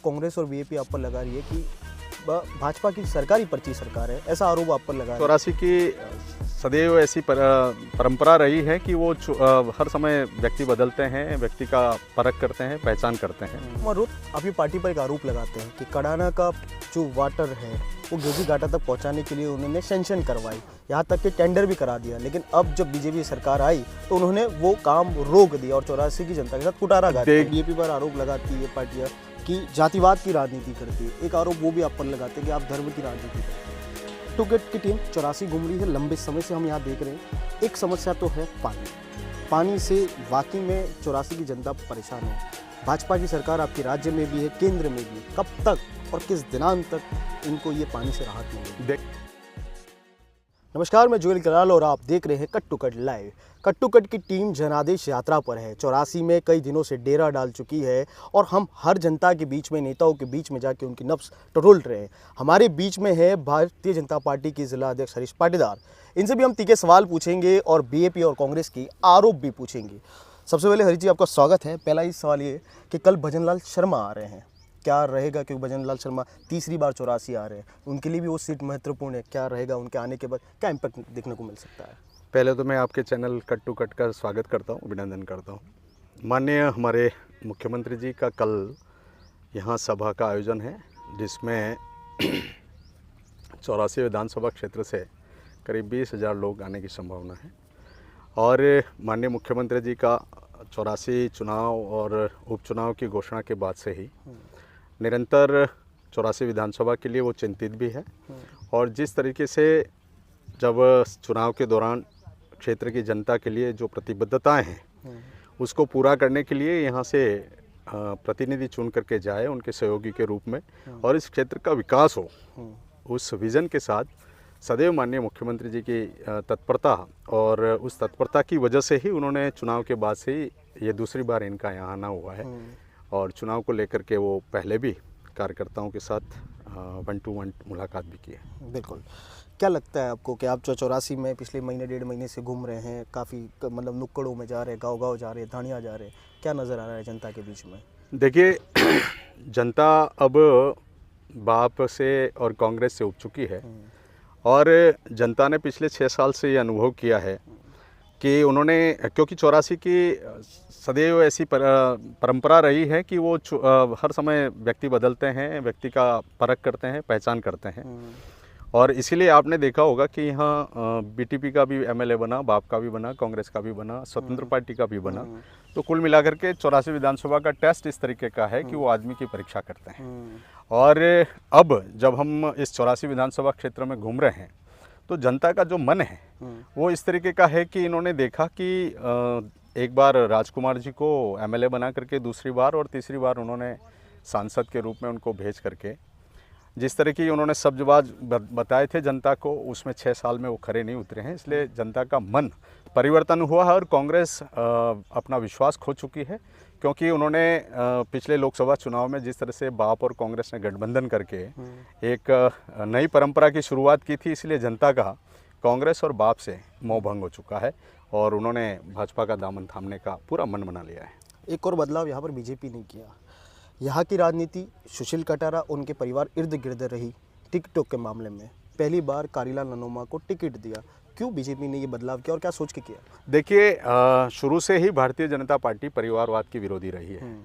कांग्रेस और बीजेपी आप पर लगा रही है कि भाजपा की सरकारी पर्ची सरकार है, ऐसा आरोप आप पर लगा रही है। 84 की सदैव ऐसी परंपरा रही है कि वो हर समय व्यक्ति बदलते हैं, व्यक्ति का परख करते हैं, पहचान करते हैं। और अभी पार्टी पर एक आरोप लगाते हैं कि कड़ाना का जो वाटर है वो गेजी घाटा तक पहुंचाने के लिए उन्होंने सेंक्शन करवाई, यहाँ तक कि टेंडर भी करा दिया, लेकिन अब जब बीजेपी सरकार आई तो उन्होंने वो काम रोक दिया और 84 की जनता के साथ कुटारा गाती। बीजेपी पर आरोप लगाती है पार्टियाँ कि जातिवाद की राजनीति करती है, एक आरोप वो भी आप पर लगाते हैं कि आप धर्म की राजनीति करते हैं। टुकट की टीम 84 घूम रही है, लंबे समय से हम यहाँ देख रहे हैं। एक समस्या तो है पानी से वाकई में 84 की जनता परेशान है। भाजपा की सरकार आपके राज्य में भी है, केंद्र में भी है, कब तक और किस दिनांक तक इनको ये पानी से राहत मिलेगी? नमस्कार, मैं जुएल कराल और आप देख रहे हैं cut to cut live. Cut to cut की टीम जनादेश यात्रा पर है। 84 में कई दिनों से डेरा डाल चुकी है और हम हर जनता के बीच में, नेताओं के बीच में जाके उनकी नब्ज टटोल रहे हैं। हमारे बीच में है भारतीय जनता पार्टी के जिला अध्यक्ष हरीश पाटीदार। इनसे भी हम तीखे सवाल पूछेंगे और बीजेपी और कांग्रेस की आरोप भी पूछेंगे। सबसे पहले हरीश जी, आपका स्वागत है। पहला ही सवाल ये कि कल भजनलाल शर्मा आ रहे हैं, क्या रहेगा? क्योंकि भजनलाल शर्मा तीसरी बार 84 आ रहे हैं, उनके लिए भी वो सीट महत्वपूर्ण है। क्या रहेगा उनके आने के बाद, क्या इम्पैक्ट देखने को मिल सकता है? पहले तो मैं आपके चैनल कट टू कट का स्वागत करता हूँ, अभिनंदन करता हूँ। माननीय हमारे मुख्यमंत्री जी का कल यहाँ सभा का आयोजन है, जिसमें 84 विधानसभा क्षेत्र से करीब 20,000 लोग आने की संभावना है। और माननीय मुख्यमंत्री जी का 84 चुनाव और उपचुनाव की घोषणा के बाद से ही निरंतर 84 विधानसभा के लिए वो चिंतित भी है। और जिस तरीके से जब चुनाव के दौरान क्षेत्र की जनता के लिए जो प्रतिबद्धताएं हैं उसको पूरा करने के लिए यहाँ से प्रतिनिधि चुन करके जाए उनके सहयोगी के रूप में, और इस क्षेत्र का विकास हो, उस विज़न के साथ सदैव माननीय मुख्यमंत्री जी की तत्परता, और उस तत्परता की वजह से ही उन्होंने चुनाव के बाद से ही ये दूसरी बार इनका यहाँ आना हुआ है। और चुनाव को लेकर के वो पहले भी कार्यकर्ताओं के साथ 1-to-1 मुलाकात भी की है। बिल्कुल। क्या लगता है आपको कि आप 84 में पिछले महीने 1.5 महीने से घूम रहे हैं, काफ़ी मतलब नुक्कड़ों में जा रहे हैं, गांव-गांव जा रहे हैं, धानिया जा रहे हैं, क्या नज़र आ रहा है जनता के बीच में? देखिए, जनता अब बाप से और कांग्रेस से उब चुकी है, और जनता ने पिछले 6 साल से ये अनुभव किया है कि उन्होंने, क्योंकि 84 की सदैव ऐसी परंपरा रही है कि वो हर समय व्यक्ति बदलते हैं, व्यक्ति का परख करते हैं, पहचान करते हैं। और इसीलिए आपने देखा होगा कि यहाँ बीटीपी का भी एमएलए बना, बाप का भी बना, कांग्रेस का भी बना, स्वतंत्र पार्टी का भी बना। तो कुल मिलाकर के 84 विधानसभा का टेस्ट इस तरीके का है कि वो आदमी की परीक्षा करते हैं। और अब जब हम इस 84 विधानसभा क्षेत्र में घूम रहे हैं तो जनता का जो मन है वो इस तरीके का है कि इन्होंने देखा कि एक बार राजकुमार जी को एमएलए बना करके दूसरी बार, और तीसरी बार उन्होंने सांसद के रूप में उनको भेज करके जिस तरह की उन्होंने सब्जबाज बताए थे जनता को, उसमें 6 साल में वो खरे नहीं उतरे हैं। इसलिए जनता का मन परिवर्तन हुआ है और कांग्रेस अपना विश्वास खो चुकी है, क्योंकि उन्होंने पिछले लोकसभा चुनाव में जिस तरह से बाप और कांग्रेस ने गठबंधन करके एक नई परंपरा की शुरुआत की थी, इसलिए जनता का कांग्रेस और बाप से मोह भंग हो चुका है और उन्होंने भाजपा का दामन थामने का पूरा मन बना लिया है। एक और बदलाव यहाँ पर बीजेपी ने किया। यहाँ की राजनीति सुशील कटारा उनके परिवार इर्द गिर्द रही। टिकटों के मामले में पहली बार कारीलाल ननोमा को टिकट दिया। क्यों बीजेपी ने ये बदलाव किया और क्या सोच के किया? देखिए, शुरू से ही भारतीय जनता पार्टी परिवारवाद की विरोधी रही है।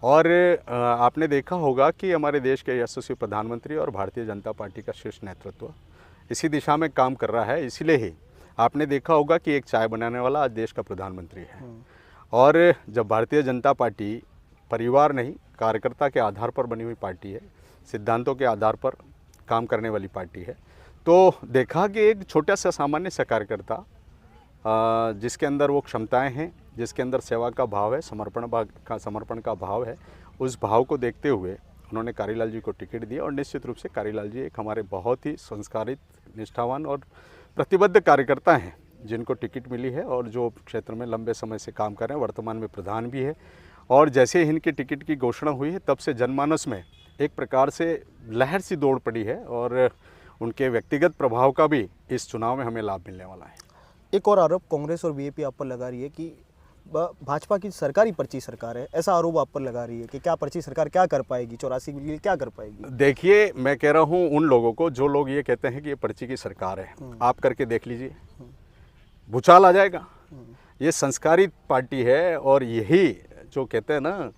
और आपने देखा होगा कि हमारे देश के यशस्वी प्रधानमंत्री और भारतीय जनता पार्टी का शीर्ष नेतृत्व इसी दिशा में काम कर रहा है। इसीलिए ही आपने देखा होगा कि एक चाय बनाने वाला आज देश का प्रधानमंत्री है। और जब भारतीय जनता पार्टी परिवार नहीं, कार्यकर्ता के आधार पर बनी हुई पार्टी है, सिद्धांतों के आधार पर काम करने वाली पार्टी है, तो देखा कि एक छोटा सा सामान्य सा कार्यकर्ता जिसके अंदर वो क्षमताएं हैं, जिसके अंदर सेवा का भाव है, समर्पण का भाव है, उस भाव को देखते हुए उन्होंने कारीलाल जी को टिकट दिया। और निश्चित रूप से कारीलाल जी एक हमारे बहुत ही संस्कारित, निष्ठावान और प्रतिबद्ध कार्यकर्ता हैं जिनको टिकट मिली है और जो क्षेत्र में लंबे समय से काम कर रहे हैं, वर्तमान में प्रधान भी है। और जैसे ही इनकी टिकट की घोषणा हुई है तब से जनमानस में एक प्रकार से लहर सी दौड़ पड़ी है और उनके व्यक्तिगत प्रभाव का भी इस चुनाव में हमें लाभ मिलने वाला है। एक और आरोप कांग्रेस और बीजेपी आप पर लगा रही है कि भाजपा की सरकारी पर्ची सरकार है, ऐसा आरोप आप पर लगा रही है कि क्या पर्ची सरकार क्या कर पाएगी, 84 के लिए क्या कर पाएगी? देखिए, मैं कह रहा हूँ उन लोगों को जो लोग ये कहते हैं कि ये पर्ची की सरकार है, आप करके देख लीजिए, भूचाल आ जाएगा। ये संस्कारित पार्टी है और यही जो कहते हैं ना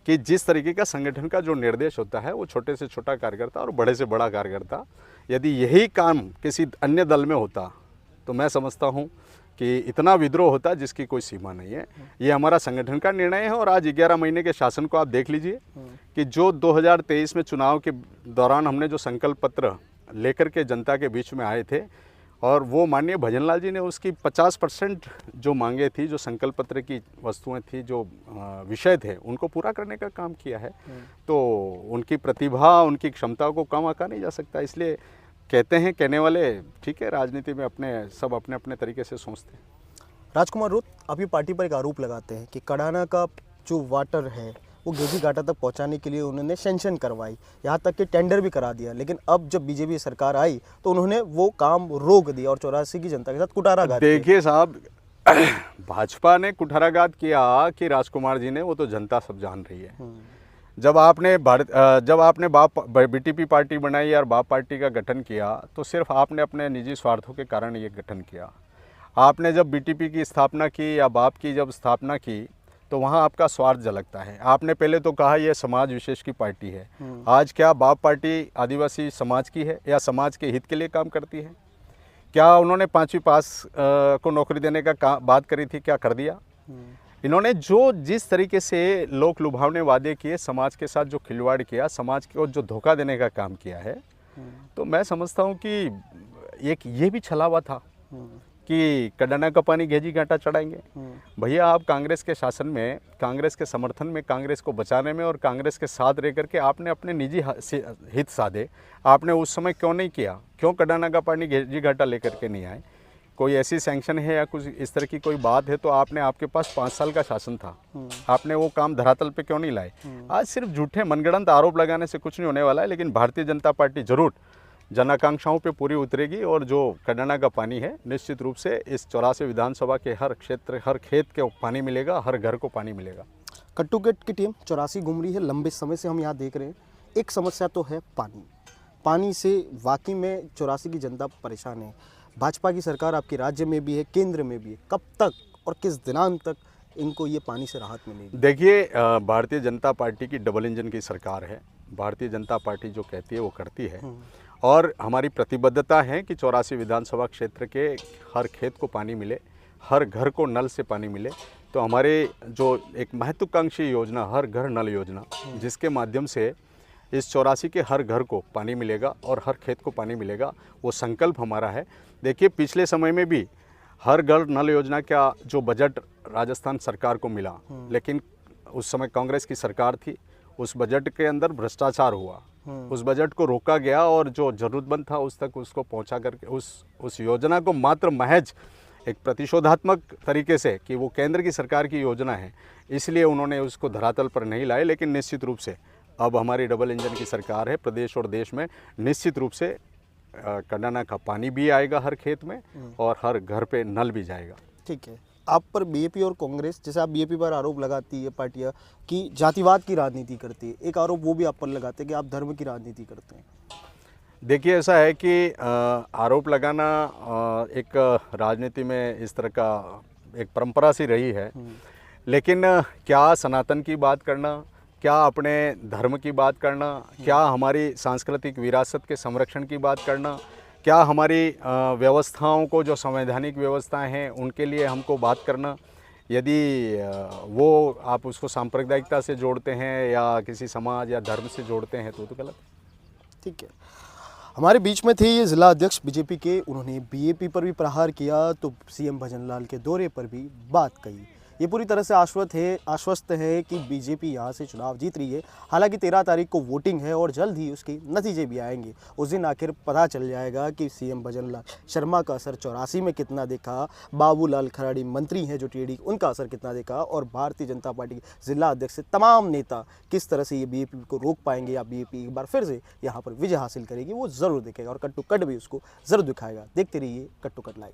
कि जिस तरीके का संगठन का जो निर्देश होता है वो छोटे से छोटा कार्यकर्ता और बड़े से बड़ा कार्यकर्ता, यदि यही काम किसी अन्य दल में होता तो मैं समझता हूँ कि इतना विद्रोह होता जिसकी कोई सीमा नहीं है। ये हमारा संगठन का निर्णय है और आज 11 महीने के शासन को आप देख लीजिए कि जो 2023 में चुनाव के दौरान हमने जो संकल्प पत्र लेकर के जनता के बीच में आए थे और वो माननीय भजनलाल जी ने उसकी 50% जो मांगे थी, जो संकल्प पत्र की वस्तुएं थी, जो विषय थे, उनको पूरा करने का काम किया है। तो उनकी प्रतिभा, उनकी क्षमता को कम आंका नहीं जा सकता। इसलिए कहते हैं कहने वाले, ठीक है, राजनीति में सब अपने अपने तरीके से सोचते हैं। राजकुमार रोत, आप ये पार्टी पर एक आरोप लगाते हैं कि कड़ाना का जो वाटर है वो गेजी घाटा तक पहुंचाने के लिए उन्होंने सेंक्शन करवाई, यहाँ तक कि टेंडर भी करा दिया, लेकिन अब जब बीजेपी सरकार आई तो उन्होंने वो काम रोक दिया और 84 की जनता के साथ कुठाराघात किया। देखिए साहब, भाजपा ने कुठाराघात किया कि राजकुमार जी ने, वो तो जनता सब जान रही है। जब आपने बीटीपी पार्टी बनाई और बाप पार्टी का गठन किया तो सिर्फ आपने अपने निजी स्वार्थों के कारण ये गठन किया। आपने जब बीटीपी की स्थापना की या बाप की जब स्थापना की तो वहाँ आपका स्वार्थ झलकता है। आपने पहले तो कहा यह समाज विशेष की पार्टी है। आज क्या बाप पार्टी आदिवासी समाज की है या समाज के हित के लिए काम करती है? क्या उन्होंने 5वीं पास को नौकरी देने का बात करी थी, क्या कर दिया? इन्होंने जिस तरीके से लोक लुभावने वादे किए, समाज के साथ जो खिलवाड़ किया, समाज को जो धोखा देने का काम किया है, तो मैं समझता हूँ कि एक ये भी छलावा था कि कड़ाना का पानी गेजी घाटा चढ़ाएंगे। भैया, आप कांग्रेस के शासन में, कांग्रेस के समर्थन में, कांग्रेस को बचाने में और कांग्रेस के साथ रह करके आपने अपने निजी हित साधे। आपने उस समय क्यों नहीं किया? क्यों कड़ाना का पानी गेजी घाटा लेकर के नहीं आए? कोई ऐसी सैंक्शन है या कुछ इस तरह की कोई बात है तो आपके पास 5 साल का शासन था, आपने वो काम धरातल पे क्यों नहीं लाए? आज सिर्फ झूठे मनगढ़ंत आरोप लगाने से कुछ नहीं होने वाला है, लेकिन भारतीय जनता पार्टी जरूर जन आकांक्षाओं पे पूरी उतरेगी और जो कड़ाना का पानी है निश्चित रूप से इस 84 विधानसभा के हर क्षेत्र, हर खेत के पानी मिलेगा, हर घर को पानी मिलेगा। कट्टुगेट की टीम 84 घूम रही है, लंबे समय से हम यहाँ देख रहे हैं। एक समस्या तो है पानी से वाकई में 84 की जनता परेशान है। भाजपा की सरकार आपके राज्य में भी है, केंद्र में भी है, कब तक और किस दिनांक तक इनको ये पानी से राहत मिलेगी? देखिए, भारतीय जनता पार्टी की डबल इंजन की सरकार है। भारतीय जनता पार्टी जो कहती है वो करती है और हमारी प्रतिबद्धता है कि 84 विधानसभा क्षेत्र के हर खेत को पानी मिले, हर घर को नल से पानी मिले। तो हमारे जो एक महत्वाकांक्षी योजना, हर घर नल योजना, जिसके माध्यम से इस 84 के हर घर को पानी मिलेगा और हर खेत को पानी मिलेगा, वो संकल्प हमारा है। देखिए, पिछले समय में भी हर घर नल योजना का जो बजट राजस्थान सरकार को मिला, लेकिन उस समय कांग्रेस की सरकार थी, उस बजट के अंदर भ्रष्टाचार हुआ, उस बजट को रोका गया और जो जरूरतमंद था उस तक उसको पहुंचा करके उस योजना को मात्र महज एक प्रतिशोधात्मक तरीके से कि वो केंद्र की सरकार की योजना है, इसलिए उन्होंने उसको धरातल पर नहीं लाए। लेकिन निश्चित रूप से अब हमारी डबल इंजन की सरकार है, प्रदेश और देश में निश्चित रूप से कड़ाना का पानी भी आएगा हर खेत में और हर घर पे नल भी जाएगा। ठीक है, आप पर बीजेपी और कांग्रेस, जैसे आप बीजेपी पर आरोप लगाती है पार्टियां कि जातिवाद की राजनीति करती है, एक आरोप वो भी आप पर लगाते हैं कि आप धर्म की राजनीति करते हैं। देखिए, ऐसा है कि आरोप लगाना एक राजनीति में इस तरह का एक परंपरा सी रही है, लेकिन क्या सनातन की बात करना, क्या अपने धर्म की बात करना, क्या हमारी सांस्कृतिक विरासत के संरक्षण की बात करना, क्या हमारी व्यवस्थाओं को, जो संवैधानिक व्यवस्थाएं हैं उनके लिए हमको बात करना, यदि वो आप उसको सांप्रदायिकता से जोड़ते हैं या किसी समाज या धर्म से जोड़ते हैं तो गलत है। ठीक है, हमारे बीच में थे ये जिला अध्यक्ष बीजेपी के, उन्होंने बीजेपी पर भी प्रहार किया तो सीएम भजनलाल के दौरे पर भी बात कही। ये पूरी तरह से आश्वस्त है कि बीजेपी यहाँ से चुनाव जीत रही है। हालांकि 13 तारीख को वोटिंग है और जल्द ही उसके नतीजे भी आएंगे। उस दिन आखिर पता चल जाएगा कि सीएम भजनलाल शर्मा का असर 84 में कितना देखा, बाबूलाल खराड़ी मंत्री हैं जो टीडी, उनका असर कितना देखा, और भारतीय जनता पार्टी के जिला अध्यक्ष से तमाम नेता किस तरह से ये बीजेपी को रोक पाएंगे या बीजेपी एक बार फिर से यहाँ पर विजय हासिल करेगी, वो ज़रूर दिखेगा और कट टू कट भी उसको ज़रूर दिखाएगा। देखते रहिए कट टू कट लाइव।